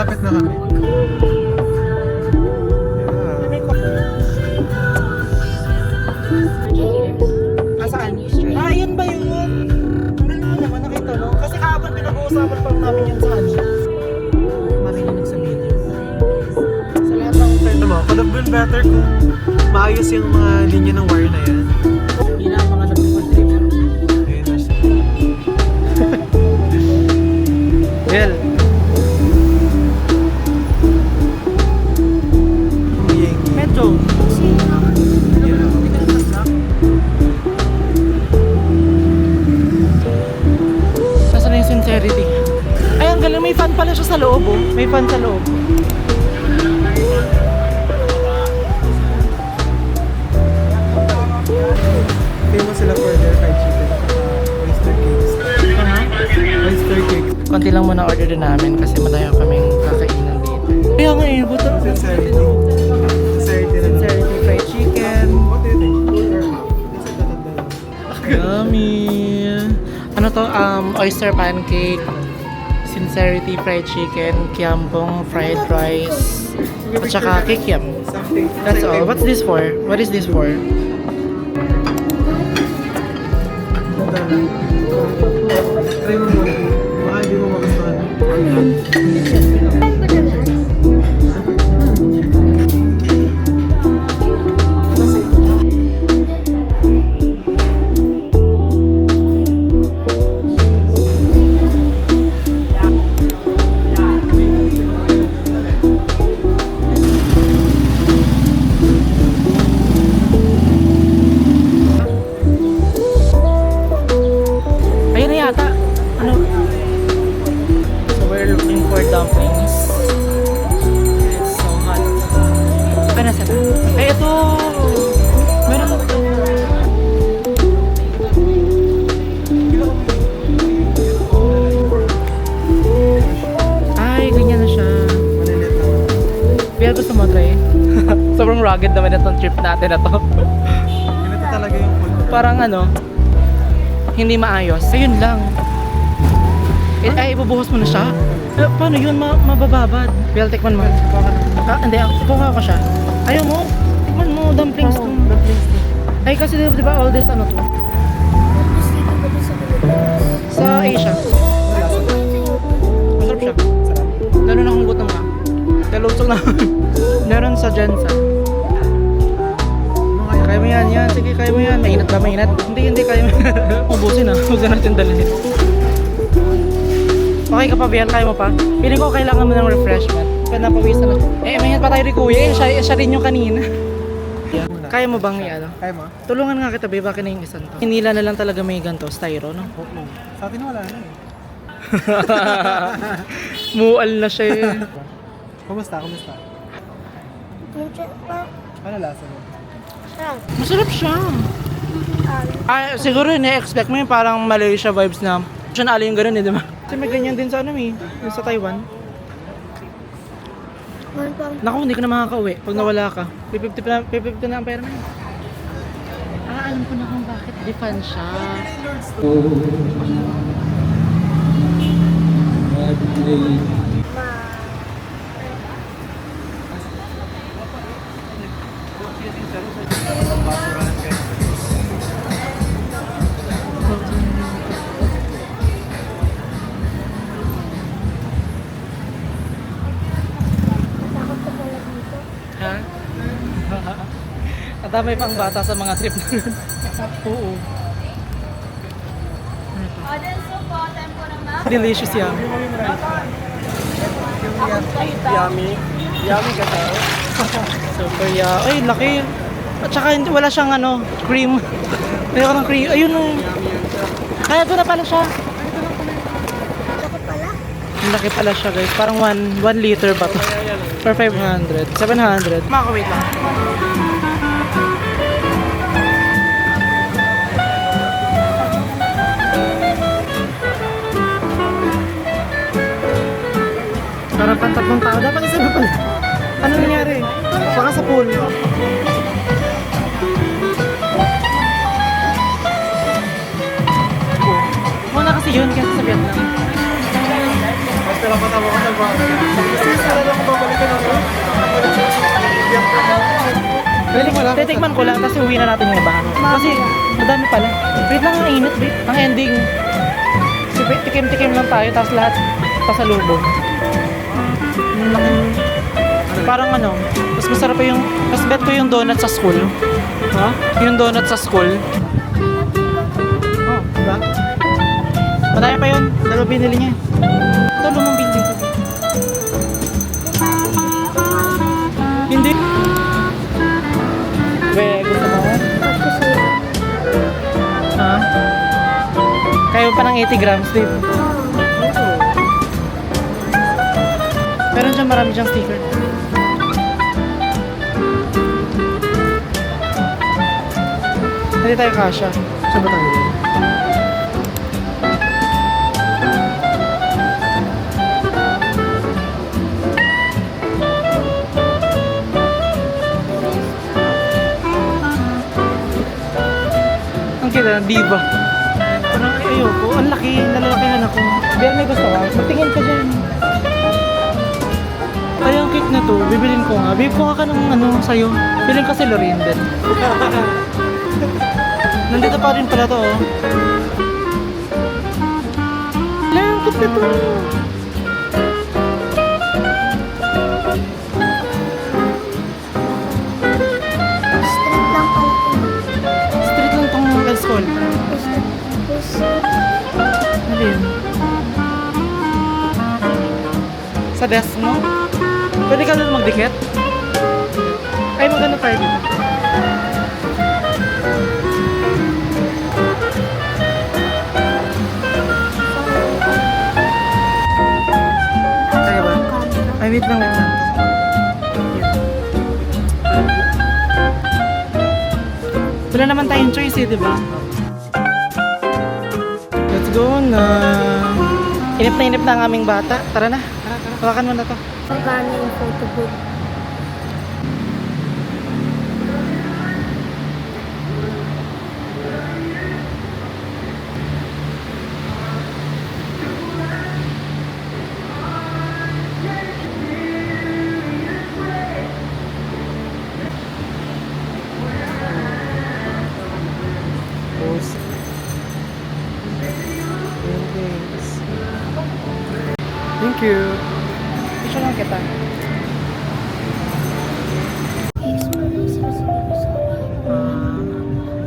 malapit na kami. Saan? Yun ba yun? Ang galing mo naman, nakita mo. Kasi kahapon pinag-uusapan pa namin yun sa ano. Marinig sa video. Sa lahat ng friend mo, Could have been better kung maayos yung mga linya ng wire na yan. hindi na ang mga nag-trip. Ayun na siya. Well, medyo. Nasaan na yung sincerity? Ay, ang galing. May fan pala siya sa loob, oh. May fan sa loob. Famous sila for their fried chicken at oyster cakes. Oyster cakes. Konti lang muna order din namin kasi madaya kaming kakainan dito. Kaya nga eh, buto. Sincerity. Sincerity na lang. Sincerity fried chicken. What do you think? Full or half? Nasa tatanda lang. Yummy! Ano to? Oyster pancake, sincerity fried chicken, kiampong fried rice, at saka kikiam. Something. That's all. What's this for? What is this for? Tanda lang. Try mo muna. Baka hindi mo magustuhan. Ayun na yata. Ano? So we're looking for dumplings. It's so hot. Ano sa na? Ay, ito! Meron ito. Ay, ganyan na siya. Malilit lang. Pero gusto mo try? Sobrang rugged naman itong trip natin na to. Ganito talaga yung food. Parang ano, hindi maayos. Ayun lang. Ay, ibubuhos mo na siya? Paano yun? Mabababad. Well, tikman mo. Hindi, kukuha ko siya. Ayaw mo? Tikman mo, dumplings to. Ay, kasi di ba all this ano to? Sa Asia. Masarap siya. Lalo na kung gutom ka. Kalusog na. Meron sa Jensa. Kaya mo yan, yan. Sige, kaya mo yan. Mainit ba? Mainit? Hindi, kaya mo. Ubusin ah. Huwag na natin dalhin. Okay ka pa, Bian? Kaya mo pa? Piling ko kailangan mo ng refreshment. Kaya napawisan na. Mainit pa tayo rin kuya. Siya rin yung kanina. Kaya mo bang ano? Kaya mo? Tulungan nga kita, Beba, na yung isang to. Hinila na lang talaga may ganito, styro, no? Oo. Sa atin wala na eh. Mual na siya eh. Kumusta? Ano lasa mo? Masarap siya. Ay, siguro ina-expect mo yung parang Malaysia vibes na siya na yung ganun eh, di ba? Kasi may ganyan din sa ano eh, yung sa Taiwan. Naku, hindi ka na makakauwi pag nawala ka. 50 na ang pera na yun. Alam ko na kung bakit defan siya. Ha? Nadamay pang bata sa mga trip na yun. Oo. Delicious yan. Yummy. Yummy ka tayo. Super ay laki. At saka wala siyang ano, cream. Mayroon ng cream. Ayun oh. Kaya ito na pala siya. Ang laki pala siya guys. Parang 1 liter ba to? For 500. 700. Makakawait lang. Parang pantatlong tao. Dapat isa na pala. Ano nangyari? Baka sa pool. Muna kasi yun kasi sa Vietnam. Basta lang patama ko sa Titikman ko lang, tapos uwi na natin yung iba. Kasi, madami pala. Wait lang, ang init, babe. Ang ending. Tikim-tikim lang tayo, tapos lahat pasalubong. Parang ano, mas masarap pa yung, mas bet ko yung donut sa school. Ha? Yung donut sa school. Oh, diba? Madami pa yun. Dalawa binili niya. Ito, lumang building to. Hindi. We, gusto mo? Ha? Kaya pa ng 80 grams, babe. Meron dyan marami dyang sticker. Hindi tayo kasha. Saan ba tayo? Ang kita, diva. Parang ayoko. Ang laki. Nalalakihan ako. Pero may gusto ka. Magtingin ka dyan. Ay, ang cake na to. Bibilin ko nga. Babe, kuha ka ng ano sa'yo. Bilhin ka si Lorraine din. Nandito pa rin pala to, oh. Lang, cute na to. Street lang pala. Street lang tong school. Ano yun? Sa desk mo? Pwede ka doon magdikit? Ay, maganda tayo dito. Kaya ba? Ay, wait lang, wait lang. Wala naman tayong choice eh, di ba? Let's go na. Inip na ang aming bata. Tara na. Hawakan mo na to. Pagkano yung photo booth? Post. Thank you. Picture lang kita.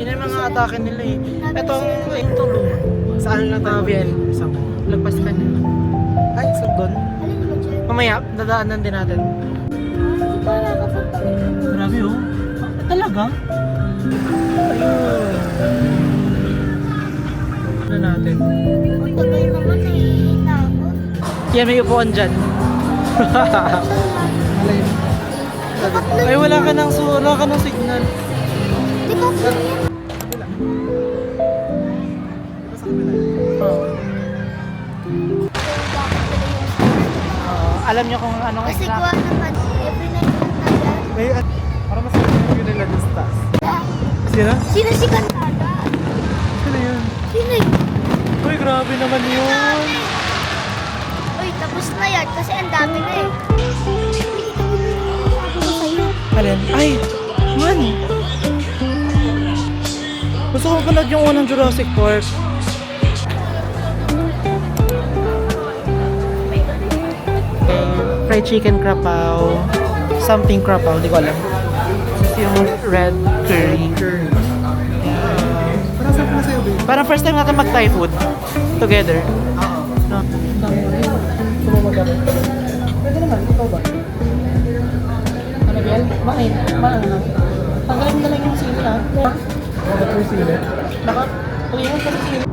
Yun yung mga atake nila eh. Ito luma. Saan lang tayo? Bien. Isang. Lagpas ka na. Ay, isang doon. Alin naman dyan? Mamaya, dadaanan din natin. Hindi pa nakapunta. Grabe oh. Talaga? Ayun. Ano natin? Ang tagal naman, nahihina ako. Yan, may upuan dyan. Alay. Ay, wala ka ng signal. Hindi ko alam yan. Diba sa kabila? Oo. Bakit pala yung Alam niyo kung ano Kasi exact. gawa naman, every night yung tagal. May para mas yung nila ng stars. Sino? Sino si Cantada? Sino yun? Sino yun? Uy, grabe naman yun. Uy, tapos na yan kasi ang dami na eh. Nakikita mo yung sabi ko sa'yo. Alin? Ay, man. Gusto ko panood yung unang Jurassic Park. Fried chicken krapaw. Something krapaw, di ko alam. This yung red curry. Curry. Parang saan na sa'yo, babe? Parang first time natin mag-Thai food together. Oo. No? Gusto mo mag-gamit? Pwede naman, ikaw ba? Ano, Biel? Bakit? Maano? Tanggalin mo na lang yung sili, ha? Bakit yung sili? Naka, pag-iwan ka sa sili.